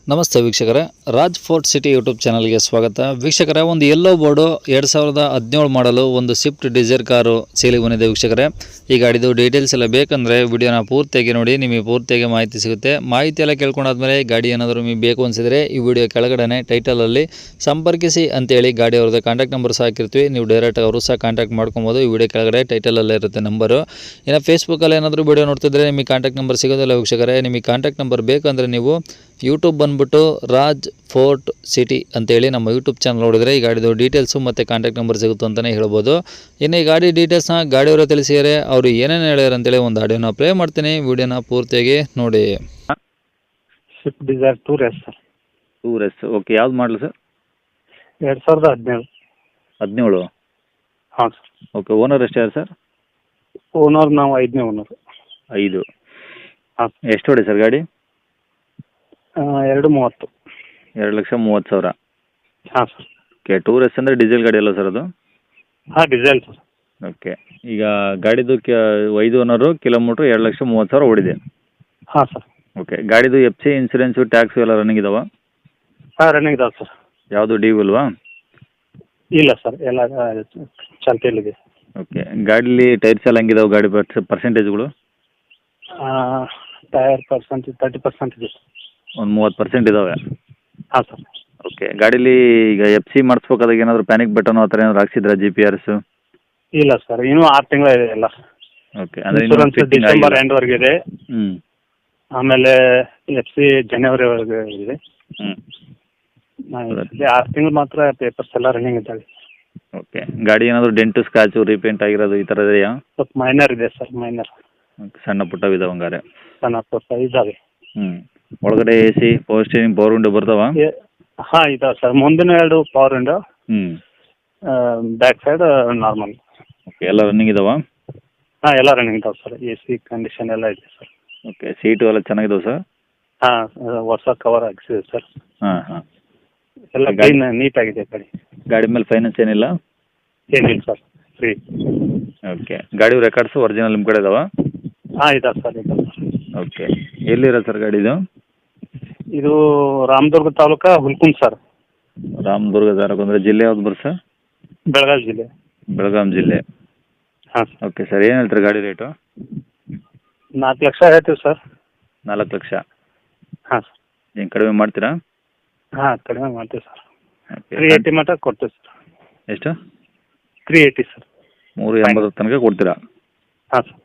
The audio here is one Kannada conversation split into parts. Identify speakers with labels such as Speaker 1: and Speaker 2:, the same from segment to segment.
Speaker 1: ನಮಸ್ತೆ ವೀಕ್ಷಕರೇ, ರಾಜ್ ಫೋರ್ಟ್ ಸಿಟಿ ಯೂಟ್ಯೂಬ್ ಚಾನಲ್ಗೆ ಸ್ವಾಗತ. ವೀಕ್ಷಕರೇ, ಒಂದು ಯೆಲ್ಲೋ ಬೋರ್ಡು 2017 ಮಾಡಲು ಒಂದು ಸ್ವಿಫ್ಟ್ ಡಿಸೈರ್ ಕಾರು ಸೇಲಿಗೆ ಬಂದಿದೆ. ವೀಕ್ಷಕರೇ, ಈ ಗಾಡಿದು ಡೀಟೇಲ್ಸ್ ಎಲ್ಲ ಬೇಕಂದರೆ ವಿಡಿಯೋನ ಪೂರ್ತಿಯಾಗಿ ನೋಡಿ, ನಿಮಗೆ ಪೂರ್ತಿಯಾಗಿ ಮಾಹಿತಿ ಸಿಗುತ್ತೆ. ಮಾಹಿತಿ ಎಲ್ಲ ಕೇಳ್ಕೊಂಡಾದ್ಮೇಲೆ ಗಾಡಿ ಏನಾದರೂ ನಿಮಗೆ ಬೇಕು ಅನಿಸಿದರೆ ಈ ವಿಡಿಯೋ ಕೆಳಗಡೆ ಟೈಟಲಲ್ಲಿ ಸಂಪರ್ಕಿಸಿ ಅಂತೇಳಿ ಗಾಡಿ ಅವ್ರದ್ದು ಕಾಂಟ್ಯಾಕ್ಟ್ ನಂಬರ್ ಸಹ ಹಾಕಿರ್ತೀವಿ. ನೀವು ಡೈರೆಕ್ಟ್ ಅವರು ಸಹ ಕಾಂಟ್ಯಾಕ್ಟ್ ಮಾಡ್ಕೊಬೋದು. ಈ ವಿಡಿಯೋ ಕೆಳಗಡೆ ಟೈಟಲಲ್ಲೇ ಇರುತ್ತೆ ನಂಬರು. ಇನ್ನು ಫೇಸ್ಬುಕ್ಕಲ್ಲಿ ಏನಾದರೂ ವಿಡಿಯೋ ನೋಡ್ತಿದ್ರೆ ನಿಮಗೆ ಕಾಂಟ್ಯಾಕ್ಟ್ ನಂಬರ್ ಸಿಗೋದಿಲ್ಲ. ವೀಕ್ಷಕರೇ, ನಿಮಗೆ ಕಾಂಟ್ಯಾಕ್ಟ್ ನಂಬರ್ ಬೇಕಂದರೆ ನೀವು ಯೂಟ್ಯೂಬ್ ಬಂದುಬಿಟ್ಟು ರಾಜ್ ಫೋರ್ಟ್ ಸಿಟಿ ಅಂತೇಳಿ ನಮ್ಮ ಯೂಟ್ಯೂಬ್ ಚಾನಲ್ ನೋಡಿದರೆ ಈ ಗಾಡಿದು ಡೀಟೇಲ್ಸು ಮತ್ತು ಕಾಂಟ್ಯಾಕ್ಟ್ ನಂಬರ್ ಸಿಗುತ್ತೆ ಅಂತಲೇ ಹೇಳ್ಬೋದು. ಇನ್ನು ಈ ಗಾಡಿ ಡೀಟೇಲ್ಸ್ನ ಗಾಡಿಯವರ ತಿಳಿಸಿದರೆ ಅವರು ಏನೇನು ಹೇಳ್ಯಾರ ಅಂತೇಳಿ ಒಂದು ಆಡಿಯೋನ ಪ್ಲೇ ಮಾಡ್ತೀನಿ. ವಿಡಿಯೋನ ಪೂರ್ತಿಯಾಗಿ ನೋಡಿ.
Speaker 2: Swift Dzire tour S sir.
Speaker 1: Tour S, okay. ಯಾವ್ದು ಮಾಡಲು ಸರ್?
Speaker 2: 2017.
Speaker 1: 17?
Speaker 2: ಹಾಂ ಸರ್.
Speaker 1: ಓಕೆ. ಓನರ್ ಎಷ್ಟು ಯಾರು ಸರ್?
Speaker 2: ಓನರ್ ನಾವು 5ನೇ ಓನರ್.
Speaker 1: 5?
Speaker 2: ಹಾಂ.
Speaker 1: ಎಷ್ಟು ಹೊಡಿ ಸರ್ ಗಾಡಿ?
Speaker 2: 230.
Speaker 1: 2,30,000.
Speaker 2: ಹಾಂ ಸರ್.
Speaker 1: ಓಕೆ. ಟೂರ್ ಎಸ್ ಅಂದರೆ ಡೀಸೆಲ್ ಗಾಡಿ ಅಲ್ಲ ಸರ್ ಅದು?
Speaker 2: ಹಾಂ, ಡೀಸೆಲ್ ಸರ್.
Speaker 1: ಓಕೆ. ಈಗ ಗಾಡಿದು 5 ಓನರು, ಕಿಲೋಮೀಟ್ರ್ 2,30,000 ಓಡಿದೆ.
Speaker 2: ಹಾಂ ಸರ್.
Speaker 1: ಓಕೆ. ಗಾಡಿದು FC ಇನ್ಸೂರೆನ್ಸು ಟ್ಯಾಕ್ಸು ಎಲ್ಲ ರನ್ನಿಂಗ್ ಇದಾವ?
Speaker 2: ಹಾಂ, ರನ್ನಿಂಗ್ ಇದಾವೆ ಸರ್.
Speaker 1: ಯಾವುದು ಡ್ಯೂ ಇಲ್ವಾ?
Speaker 2: ಇಲ್ಲ ಸರ್, ಎಲ್ಲ ಚಾಲ್ತಿಯಲ್ಲಿದೆ.
Speaker 1: ಓಕೆ. ಗಾಡೀಲಿ ಟೈರ್ಸ್ ಎಲ್ಲ ಹೆಂಗಿದಾವೆ? ಗಾಡಿ ಪರ್ಸೆಂಟೇಜ್ಗಳು?
Speaker 2: ಟೈರ್ 30% ಇದೆ.
Speaker 1: ಒಂದು 30% ಇದಾವೆ?
Speaker 2: ಹಾಂ ಸರ್.
Speaker 1: ಓಕೆ. ಗಾಡೀಲಿ ಈಗ FC ಮಾಡಿಸ್ಬೇಕಾದಾಗ ಏನಾದರೂ ಪ್ಯಾನಿಕ್ ಬಟನ್ ಆ ಥರ ಏನಾದ್ರು ಹಾಕ್ಸಿದ್ರಾ? GPS?
Speaker 2: ಇಲ್ಲ ಸರ್, ಇನ್ನೂ 6 ತಿಂಗಳ ಇದೆ ಎಲ್ಲ.
Speaker 1: ಓಕೆ. ಅಂದರೆ
Speaker 2: ಇನ್ಶೂರೆನ್ಸ್ ಡಿಸೆಂಬರ್ ಎಂಡ್ವರೆಗೆ ಇದೆ.
Speaker 1: ಹ್ಞೂ.
Speaker 2: ಆಮೇಲೆ FC ಜನವರಿವರೆಗೆ ಇದೆ.
Speaker 1: ಹ್ಞೂ.
Speaker 2: 6 ತಿಂಗಳು ಮಾತ್ರ ಪೇಪರ್ಸ್ ಎಲ್ಲ ರನ್ನಿಂಗ್ ಇದ್ದಾವೆ.
Speaker 1: ಓಕೆ. ಗಾಡಿ ಏನಾದರೂ ಡೆಂಟು ಸ್ಕ್ರಾಚು ರೀಪೇಂಟ್ ಆಗಿರೋದು ಈ ಥರ ಇದೆಯಾ?
Speaker 2: ಸ್ವಲ್ಪ ಮೈನರ್ ಇದೆ ಸರ್, ಮೈನರ್.
Speaker 1: ಓಕೆ. ಸಣ್ಣ ಪುಟ್ಟವಿದಾವೆ ಹಂಗಾರೆ?
Speaker 2: ಸಣ್ಣ ಪುಟ್ಟ ಇದ್ದಾವೆ.
Speaker 1: ಹ್ಞೂ. ಒಳಗಡೆ AC, power steering, power window ಬರ್ತಾವ?
Speaker 2: ಹಾಂ, ಇದಾವೆ ಸರ್. ಮುಂದಿನ 2 ಪವರ್ ವಿಂಡೋ,
Speaker 1: ಹ್ಞೂ.
Speaker 2: Back side normal.
Speaker 1: ಓಕೆ. ಎಲ್ಲ ರನ್ನಿಂಗ್ ಇದಾವ?
Speaker 2: ಹಾಂ, ಎಲ್ಲ ರನ್ನಿಂಗ್ ಇದಾವೆ ಸರ್. AC ಕಂಡೀಷನ್ ಎಲ್ಲ ಇದೆ ಸರ್.
Speaker 1: ಓಕೆ. ಸೀಟು ಎಲ್ಲ ಚೆನ್ನಾಗಿದಾವೆ ಸರ್?
Speaker 2: ಹಾಂ, ಹೊಸ ಕವರ್ ಹಾಕ್ಸಿದೆ ಸರ್.
Speaker 1: ಹಾಂ ಹಾಂ.
Speaker 2: ಎಲ್ಲ ಕ್ಲೀನ್ ನೀಟಾಗಿದೆ ಗಾಡಿ.
Speaker 1: ಗಾಡಿ ಮೇಲೆ ಫೈನಾನ್ಸ್ ಏನಿಲ್ಲ?
Speaker 2: ಏನಿಲ್ಲ ಸರ್, ಫ್ರೀ.
Speaker 1: ಓಕೆ. ಗಾಡಿ ರೆಕಾರ್ಡ್ಸು ಒರಿಜಿನಲ್ ನಿಮ್ಮ ಕಡೆ ಇದಾವ?
Speaker 2: ಹಾಂ, ಇದಾವೆ ಸರ್, ಇದಾವೆ ಸರ್.
Speaker 1: ಓಕೆ. ಎಲ್ಲಿರೋದು ಸರ್ ಗಾಡಿದು?
Speaker 2: ಇದು ರಾಮದುರ್ಗ ತಾಲೂಕು ಹುಲ್ಕುಂದ್ ಸರ್.
Speaker 1: ರಾಮದುರ್ಗ ತಾಲೂಕು ಅಂದರೆ ಜಿಲ್ಲೆ ಯಾವ್ದು ಬರುತ್ತೆ ಸರ್?
Speaker 2: ಬೆಳಗಾವಿ ಜಿಲ್ಲೆ.
Speaker 1: ಬೆಳಗಾಂ ಜಿಲ್ಲೆ.
Speaker 2: ಹಾಂ ಸರ್.
Speaker 1: Okay sir. ಏನು ಹೇಳ್ತಾರೆ ಗಾಡಿ ರೇಟು?
Speaker 2: 4 ಲಕ್ಷ ಹೇಳ್ತೀವಿ ಸರ್.
Speaker 1: 4 ಲಕ್ಷ?
Speaker 2: ಹಾಂ ಸರ್.
Speaker 1: ಏನು ಕಡಿಮೆ ಮಾಡ್ತೀರಾ?
Speaker 2: ಹಾಂ, ಕಡಿಮೆ ಮಾಡ್ತೀವಿ ಸರ್.
Speaker 1: ಓಕೆ.
Speaker 2: 380 ಮಟ್ಟ ಕೊಡ್ತೀವಿ ಸರ್.
Speaker 1: ಎಷ್ಟು?
Speaker 2: 380 ಸರ್.
Speaker 1: 380 ತನಕ ಕೊಡ್ತೀರಾ?
Speaker 2: ಹಾಂ ಸರ್.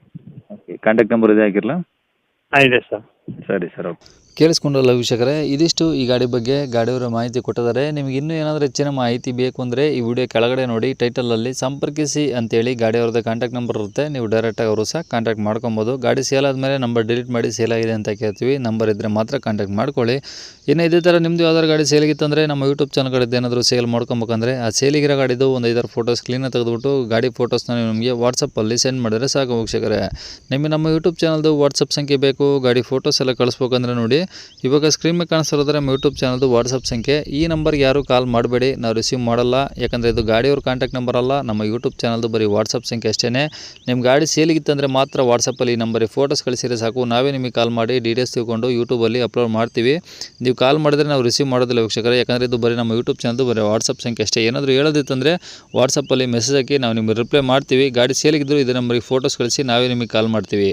Speaker 1: ಓಕೆ. ಕಾಂಟ್ಯಾಕ್ಟ್ ನಂಬರ್ ಇದೆ ಹಾಕಿರಲಾ?
Speaker 2: ಹಾಂ, ಇದೆ ಸರ್.
Speaker 1: ಸರಿ ಸರ್. ಓಕೆ. ಕೇಳಿಸ್ಕೊಂಡ್ರಲ್ಲ ವೀಕ್ಷಕರೇ, ಇದಿಷ್ಟು ಈ ಗಾಡಿ ಬಗ್ಗೆ ಗಾಡಿಯವರ ಮಾಹಿತಿ ಕೊಟ್ಟಿದ್ದಾರೆ. ನಿಮಗೆ ಇನ್ನೂ ಏನಾದರೂ ಹೆಚ್ಚಿನ ಮಾಹಿತಿ ಬೇಕು ಅಂದರೆ ಈ ವಿಡಿಯೋ ಕೆಳಗಡೆ ನೋಡಿ, ಟೈಟಲಲ್ಲಿ ಸಂಪರ್ಕಿಸಿ ಅಂತೇಳಿ ಗಾಡಿಯವ್ರದ್ದು ಕಾಂಟ್ಯಾಕ್ಟ್ ನಂಬರ್ ಇರುತ್ತೆ. ನೀವು ಡೈರೆಕ್ಟಾಗಿ ಅವರು ಸಹ ಕಾಂಟ್ಯಾಕ್ಟ್ ಮಾಡ್ಕೊಬೋದು. ಗಾಡಿ ಸೇಲ್ ಆದಮೇಲೆ ನಂಬರ್ ಡಿಲೀಟ್ ಮಾಡಿ ಸೇಲ್ ಆಗಿದೆ ಅಂತ ಕೇಳ್ತೀವಿ. ನಂಬರ್ ಇದ್ದರೆ ಮಾತ್ರ ಕಾಂಟ್ಯಾಕ್ಟ್ ಮಾಡ್ಕೊಳ್ಳಿ. ಇನ್ನು ಇದೇ ಥರ ನಿಮ್ಮದು ಯಾವ್ದಾದ್ರು ಗಾಡಿ ಸೇಲಿಗಿತ್ತಂದರೆ ನಮ್ಮ ಯೂಟ್ಯೂಬ್ ಚಾನಲ್ ಕಡೆದು ಏನಾದರೂ ಸೇಲ್ ಮಾಡ್ಕೊಬೇಕಂದ್ರೆ ಆ ಸೇಲಿಗಿರೋ ಗಾಡಿದು ಒಂದು 5-6 ಫೋಟೋಸ್ ಕ್ಲೀನಾಗಿ ತೆಗೆದುಬಿಟ್ಟು ಗಾಡಿ ಫೋಟೋಸ್ನ ನೀವು ನಮಗೆ ವಾಟ್ಸಪ್ಪಲ್ಲಿ ಸೆಂಡ್ ಮಾಡಿದರೆ ಸಾಕು ವೀಕ್ಷಕರೇ. ನಿಮಗೆ ನಮ್ಮ ಯೂಟ್ಯೂಬ್ ಚಾನಲ್ದು ವಾಟ್ಸಪ್ ಸಂಖ್ಯೆ ಬೇಕು, ಗಾಡಿ ಫೋಟೋಸ್ ಎಲ್ಲ ಕಳಿಸ್ಬೇಕಂದ್ರೆ ನೋಡಿ, ಇವಾಗ ಸ್ಕ್ರೀನ್ ಮೇಲೆ ಕಾಣಿಸ್ತಿರೋದ್ರೆ ನಮ್ಮ ಯೂಟ್ಯೂಬ್ ಚಾನಲ್ದು ವಾಟ್ಸಪ್ ಸಂಖ್ಯೆ. ಈ ನಂಬರ್ಗೆ ಯಾರು ಕಾಲ್ ಮಾಡಬೇಡಿ, ನಾವು ರಿಸೀವ್ ಮಾಡಲ್ಲ. ಯಾಕಂದರೆ ಇದು ಗಾಡಿಯವ್ರ ಕಾಂಟ್ಯಾಕ್ಟ್ ನಂಬರ್ ಅಲ್ಲ, ನಮ್ಮ ಯೂಟ್ಯೂಬ್ ಚಾನಲ್ದು ಬರೀ ವಾಟ್ಸಪ್ ಸಂಖ್ಯೆ ಅಷ್ಟೇ. ನಿಮ್ಮ ಗಾಡಿ ಸೇಲಿಗಿತ್ತಂದರೆ ಮಾತ್ರ ವಾಟ್ಸಪ್ಪಲ್ಲಿ ಈ ನಂಬರಿಗೆ ಫೋಟೋಸ್ ಕಳಿಸಿದರೆ ಸಾಕು. ನಾವೇ ನಿಮಗೆ ಕಾಲ್ ಮಾಡಿ ಡೀಟೇಲ್ಸ್ ತಿಳ್ಕೊಂಡು ಯೂಟ್ಯೂಬಲ್ಲಿ ಅಪ್ಲೋಡ್ ಮಾಡ್ತೀವಿ. ನೀವು ಕಾಲ್ ಮಾಡಿದ್ರೆ ನಾವು ರಿಸೀವ್ ಮಾಡೋದಿಲ್ಲ ವೀಕ್ಷಕರೇ, ಯಾಕಂದರೆ ಇದು ಬರೀ ನಮ್ಮ ಯೂಟ್ಯೂಬ್ ಚಾನಲ್ದು ಬರೀ ವಾಟ್ಸಪ್ ಸಂಖ್ಯೆ ಅಷ್ಟೇ. ಏನಾದರೂ ಹೇಳೋದಿತ್ತಂದರೆ ವಾಟ್ಸಪ್ಪಲ್ಲಿ ಮೆಸೇಜ್ ಹಾಕಿ ನಾವು ನಿಮಗೆ ರಿಪ್ಲೈ ಮಾಡ್ತೀವಿ. ಗಾಡಿ ಸೇಲಿಗಿದ್ರು ಇದೇ ನಂಬರಿಗೆ ಫೋಟೋಸ್ ಕಳಿಸಿ ನಾವೇ ನಿಮಗೆ ಕಾಲ್ ಮಾಡ್ತೀವಿ.